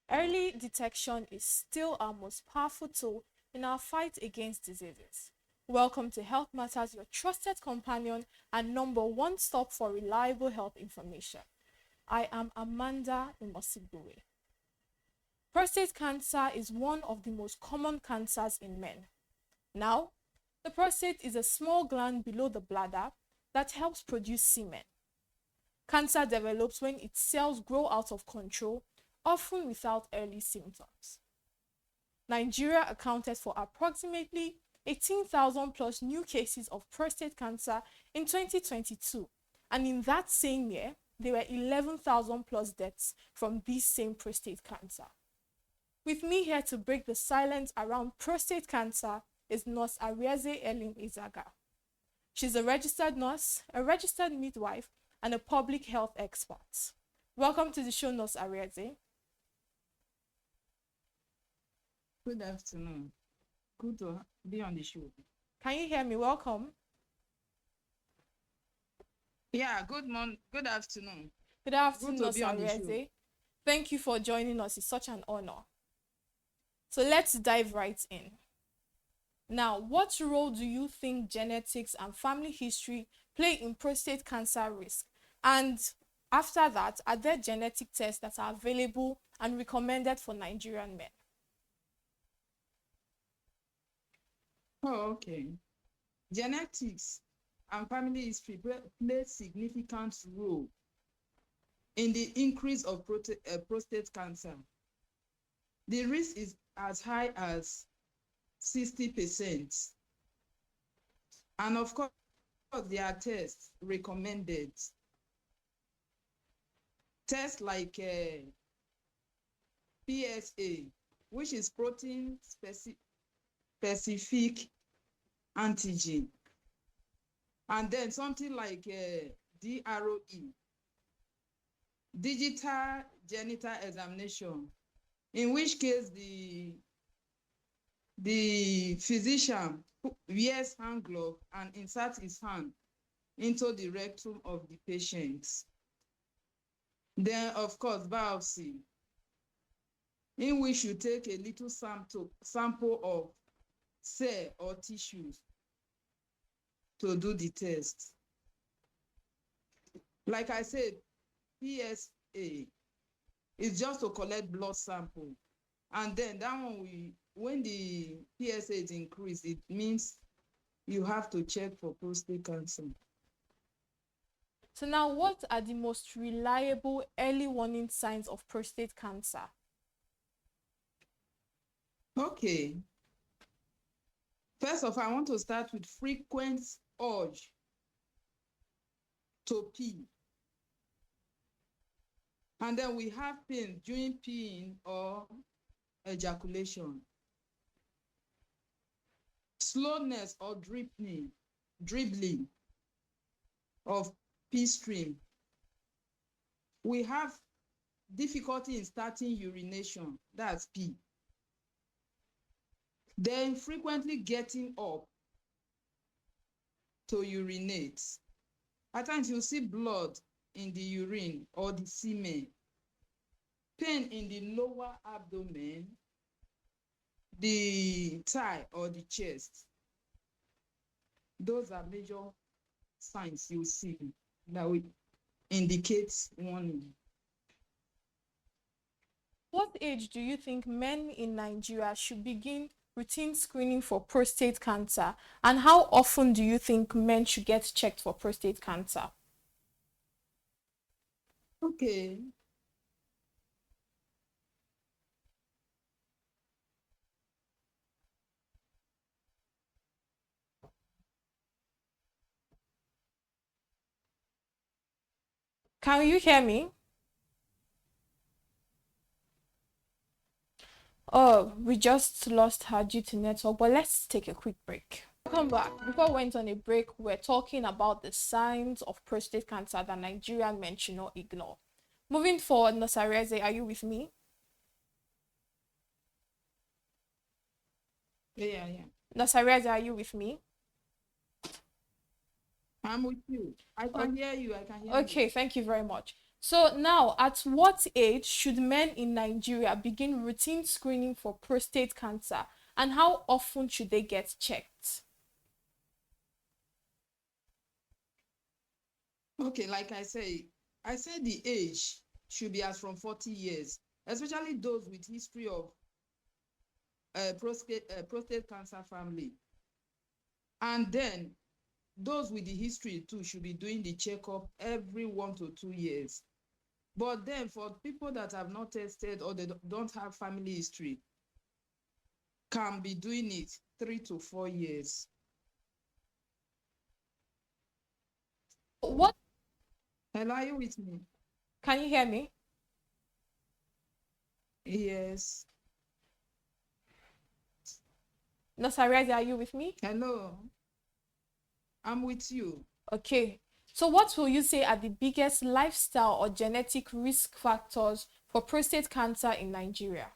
Early detection is still our most powerful tool in our fight against diseases. Welcome to Health Matters, your trusted companion and number one stop for reliable health information. I am Amanda Amos Igbuwe. Prostate cancer is one of the most common cancers in men. Now, the prostate is a small gland below the bladder that helps produce semen. Cancer develops when its cells grow out of control, often without early symptoms. Nigeria accounted for approximately 18,000 plus new cases of prostate cancer in 2022, and in that same year, there were 11,000 plus deaths from this same prostate cancer. With me here to break the silence around prostate cancer is Nurse Arieze Ellen Ezaga. She's a registered nurse, a registered midwife, and a public health expert. Welcome to the show, Nurse Arieze. Good afternoon. Good to be on the show. Can you hear me? Welcome. Yeah, good morning. Good afternoon. Good afternoon, Good to Nurse be on the show. Arieze. Thank you for joining us. It's such an honor. So let's dive right in. Now, what role do you think genetics and family history play in prostate cancer risk? And after that, are there genetic tests that are available and recommended for Nigerian men? Oh, okay. Genetics and family history play significant role in the increase of prostate cancer. The risk is as high as 60%. And of course, there are tests recommended. Tests like PSA, which is protein specific antigen. And then something like DROE, digital genital examination, in which case the physician wears hand glove and inserts his hand into the rectum of the patient. Then, of course, biopsy, in which you take a little sample of cell or tissues to do the test. Like I said, PSA is just to collect blood sample. And then that one, when the PSA is increased, it means you have to check for prostate cancer. So now, what are the most reliable early warning signs of prostate cancer? Okay. First of all, I want to start with frequent urge to pee. And then we have pain during peeing or ejaculation. Slowness or dribbling of pee stream. We have difficulty in starting urination, that's pee. Then frequently getting up to urinate. At times you see blood in the urine or the semen. Pain in the lower abdomen, the thigh or the chest. Those are major signs you see that will indicate warning. What age do you think men in Nigeria should begin routine screening for prostate cancer? And how often do you think men should get checked for prostate cancer? Okay. Can you hear me? Oh, we just lost her due to network, but let's take a quick break. Welcome back. Before we went on a break, we're talking about the signs of prostate cancer that Nigerian men should not ignore. Moving forward, Nurse Arieze, are you with me? Yeah. Nurse Arieze, are you with me? I'm with you. I can hear you. Okay, thank you very much. So now, at what age should men in Nigeria begin routine screening for prostate cancer, and how often should they get checked? Okay, like I said the age should be as from 40 years, especially those with history of prostate cancer family. And then those with the history too should be doing the checkup every 1 to 2 years. But then for people that have not tested or they don't have family history, can be doing it 3 to 4 years. What? Hello, are you with me? Can you hear me? Yes. Nurse Arieze, are you with me? Hello. I'm with you. Okay. So what will you say are the biggest lifestyle or genetic risk factors for prostate cancer in Nigeria?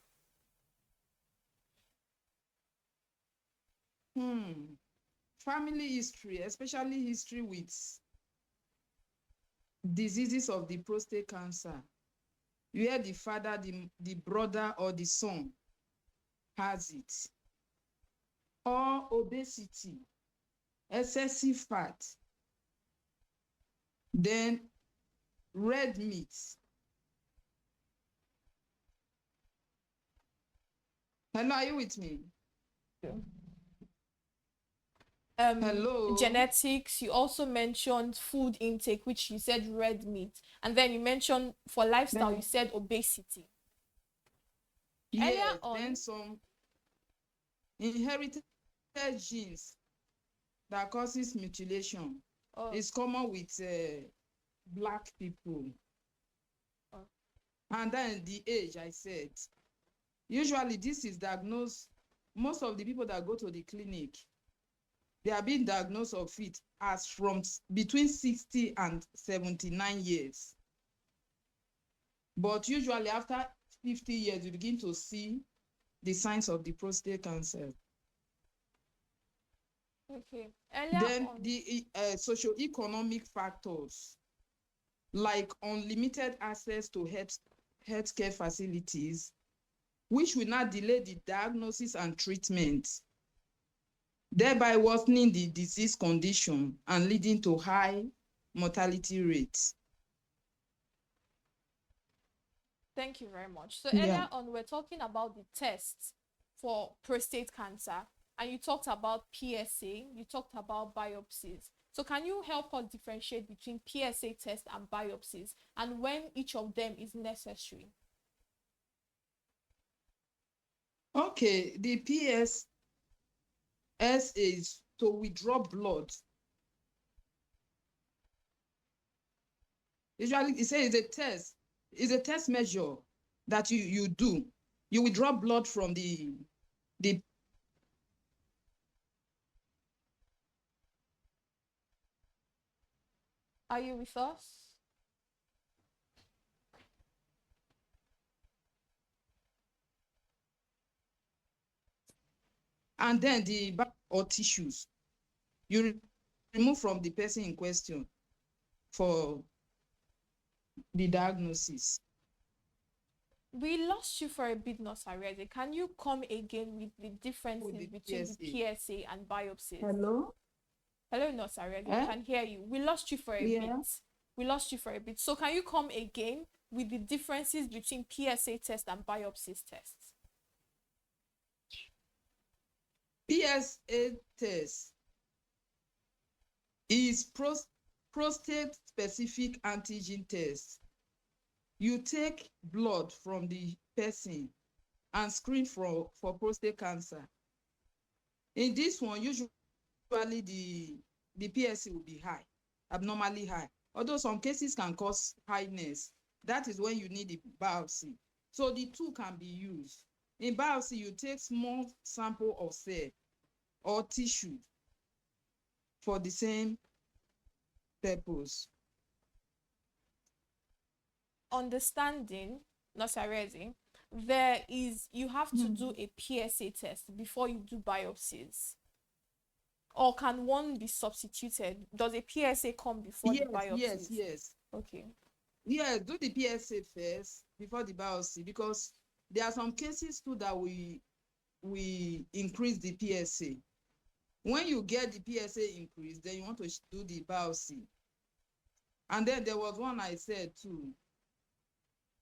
Family history, especially history with diseases of the prostate cancer, where the father, the brother, or the son has it, or obesity, excessive fat, then red meat. Hello, are you with me? Hello. Genetics. You also mentioned food intake, which you said red meat, and then you mentioned for lifestyle, you said obesity. Yes, then some inherited genes that causes mutilation. It's common with Black people. And then the age, I said. Usually this is diagnosed, most of the people that go to the clinic, they are being diagnosed of it as from between 60 and 79 years. But usually after 50 years, you begin to see the signs of the prostate cancer. Okay. Then the socioeconomic factors, like unlimited access to healthcare facilities, which will not delay the diagnosis and treatment, thereby worsening the disease condition and leading to high mortality rates. Thank you very much. So earlier on, we're talking about the tests for prostate cancer, and you talked about PSA, you talked about biopsies. So can you help us differentiate between PSA test and biopsies, and when each of them is necessary? Okay, the PSA is to withdraw blood. Usually, it says it's a test measure that you do. You withdraw blood from the Are you with us? And then the or tissues you remove from the person in question for the diagnosis. We lost you for a bit, Nurse Arieze. Can you come again with the differences between the PSA and biopsies? Hello? Hello, Nurse Arieze. I can hear you. We lost you for a bit. We lost you for a bit. So can you come again with the differences between PSA test and biopsies tests? PSA test is prostate specific antigen test. You take blood from the person and screen for prostate cancer. In this one, usually the PSA will be high, abnormally high. Although some cases can cause highness, that is when you need the biopsy. So the two can be used. In biopsy, you take small sample of cell or tissue for the same purpose. Understanding, Nurse Arieze, you have to do a PSA test before you do biopsies. Or can one be substituted? Does a PSA come before the biopsies? Yes. Okay. Yeah, do the PSA first before the biopsy, because there are some cases too that we increase the PSA. When you get the PSA increase, then you want to do the biopsy. And then there was one I said too,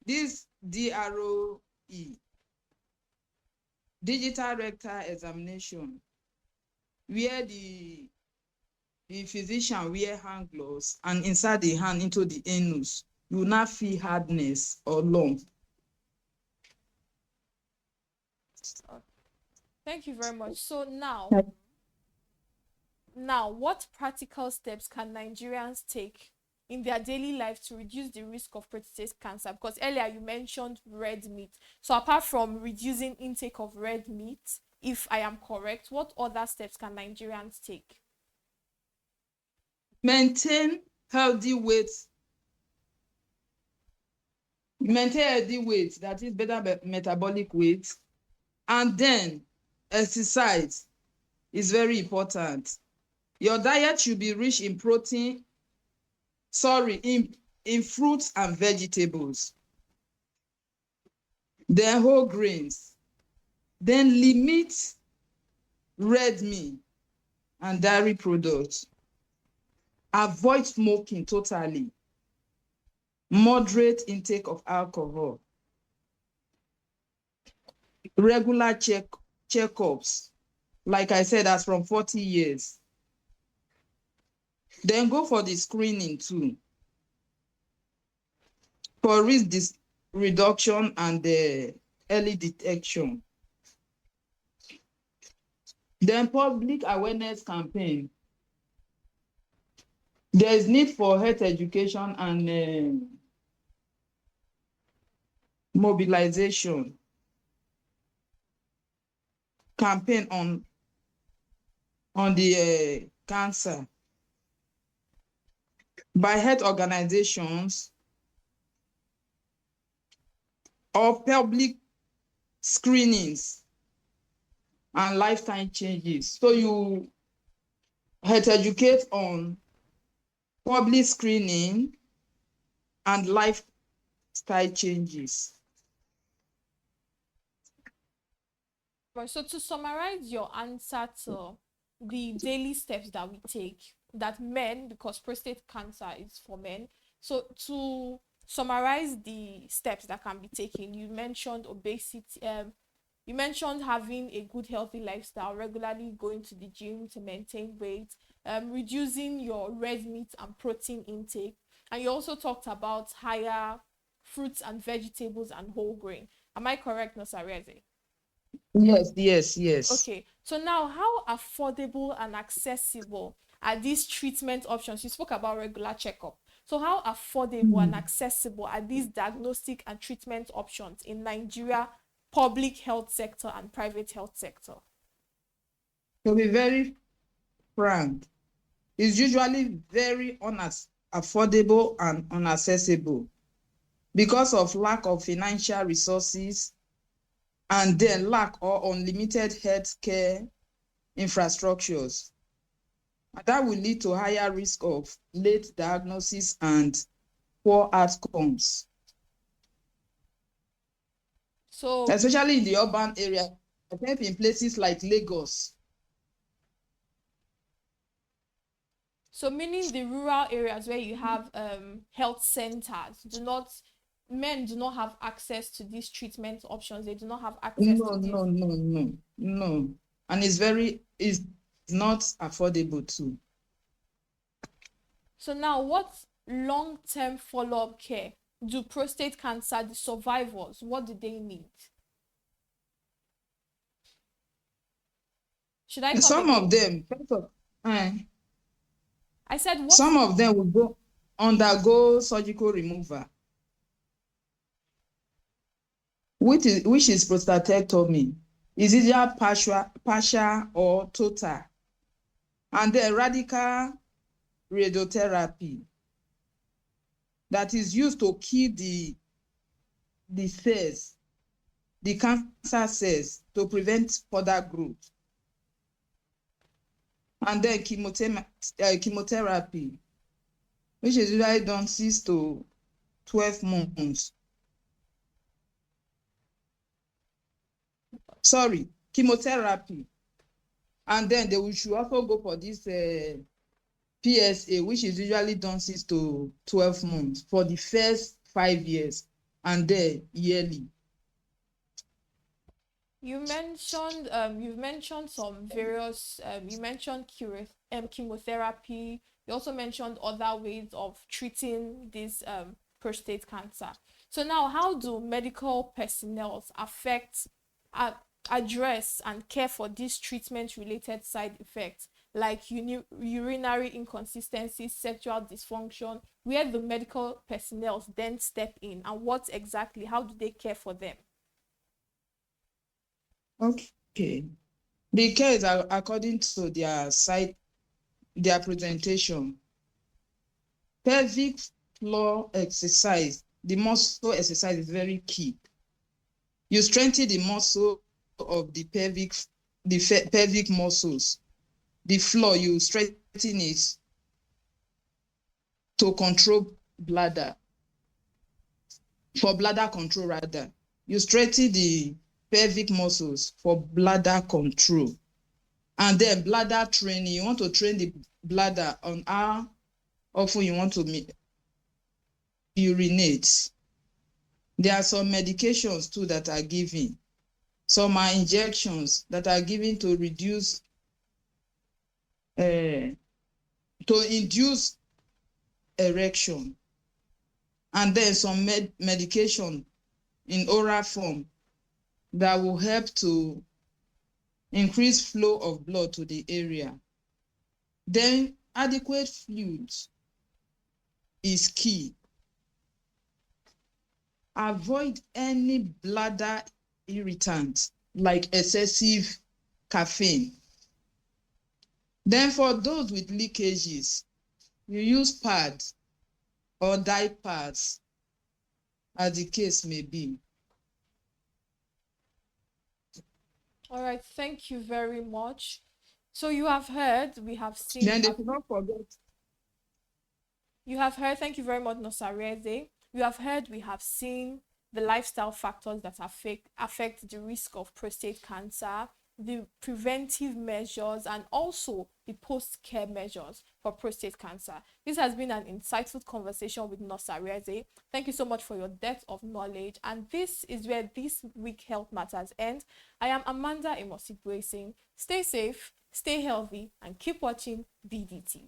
this DROE, digital rectal examination, where the physician wear hand gloves and insert the hand into the anus, you will not feel hardness or lump. Thank you very much. So now, what practical steps can Nigerians take in their daily life to reduce the risk of prostate cancer? Because earlier you mentioned red meat. So apart from reducing intake of red meat, if I am correct, what other steps can Nigerians take? Maintain healthy weight. Maintain healthy weight, that is better metabolic weight. And then exercise is very important. Your diet should be rich in protein, in fruits and vegetables. Then whole grains. Then limit red meat and dairy products. Avoid smoking totally. Moderate intake of alcohol. Regular checkups, like I said, as from 40 years. Then go for the screening too, for risk reduction and the early detection. Then public awareness campaign. There is need for health education and mobilization campaign on the cancer by health organizations or public screenings and lifetime changes. So you health educate on public screening and lifestyle changes. So to summarize your answer to the daily steps that we take, that men, because prostate cancer is for men, so to summarize the steps that can be taken, you mentioned obesity, you mentioned having a good healthy lifestyle, regularly going to the gym to maintain weight, reducing your red meat and protein intake, and you also talked about higher fruits and vegetables and whole grain. Am I correct, Nurse Arieze? Yes. Okay, so now how affordable and accessible are these treatment options? You spoke about regular checkup. So how affordable and accessible are these diagnostic and treatment options in Nigeria public health sector and private health sector? To be very frank, it's usually very affordable and unaccessible because of lack of financial resources and then lack or unlimited healthcare infrastructures. And that will lead to higher risk of late diagnosis and poor outcomes. So, especially in the urban area, except in places like Lagos. So meaning the rural areas where you have health centers men do not have access to these treatment options. They do not have access to this. No. And it's not affordable too. So now, what long-term follow-up care do prostate cancer, the survivors, what do they need? Should I some again? Of them, I said what? Some of them will undergo surgical removal, which is prostatectomy. Is either partial or total, and then radical radiotherapy that is used to kill the cells, the cancer cells, to prevent further growth. And then chemotherapy, which is usually done 6 to 12 months. Sorry, chemotherapy. And then they should also go for this PSA, which is usually done 6 to 12 months for the first 5 years, and then yearly. You've mentioned some various you mentioned chemotherapy. You also mentioned other ways of treating this prostate cancer. So now, how do medical personnel address and care for these treatment related side effects like urinary inconsistency, sexual dysfunction, where the medical personnel then step in, and how do they care for them? Okay. The care is according to their presentation. Pelvic floor exercise, the muscle exercise is very key. You strengthen the muscle of the pelvic muscles. The floor, you strengthen it to control bladder. For bladder control, rather. You strengthen the pelvic muscles for bladder control. And then bladder training, you want to train the bladder on how often you want to urinate. There are some medications too that are given. Some are injections that are given to reduce, to induce erection. And then some medication in oral form that will help to increase flow of blood to the area. Then adequate fluids is key. Avoid any bladder irritant like excessive caffeine. Then for those with leakages, you use pads or diapers as the case may be. All right, thank you very much. So you have heard, we have seen. Then they should not forget. You have heard, thank you very much, Nurse Arieze. You have heard, we have seen the lifestyle factors that affect the risk of prostate cancer, the preventive measures, and also the post-care measures for prostate cancer. This has been an insightful conversation with Nurse Arieze. Thank you so much for your depth of knowledge. And this is where this week Health Matters ends. I am Amanda Amos Igbuwe saying, stay safe, stay healthy, and keep watching BDT.